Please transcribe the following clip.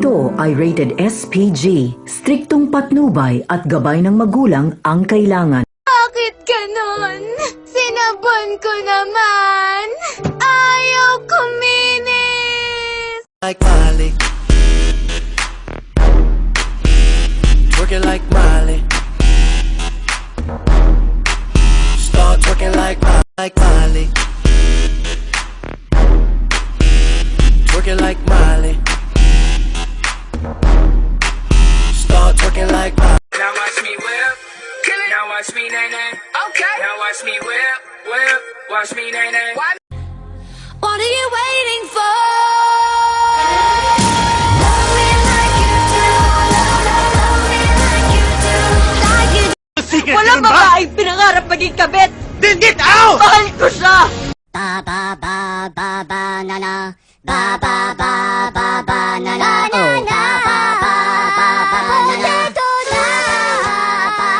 Ito ay rated SPG. Striktong patnubay at gabay ng magulang ang kailangan. Bakit ganon? Sinabon ko naman. Ayaw kuminis. Like Miley, twerking like Miley. Start twerking like Miley, twerking like Miley. Start twerking like Miley. Now watch me whip, kill it. Now watch me nae nae. Okay. Now watch me whip, whip. Watch me nae nae. What are you waiting for? Walang babaeng pinangarap maging kabit! Dindit out! Mahal ko siya! Ba ba ba ba ba na na ba ba ba ba ba na na oh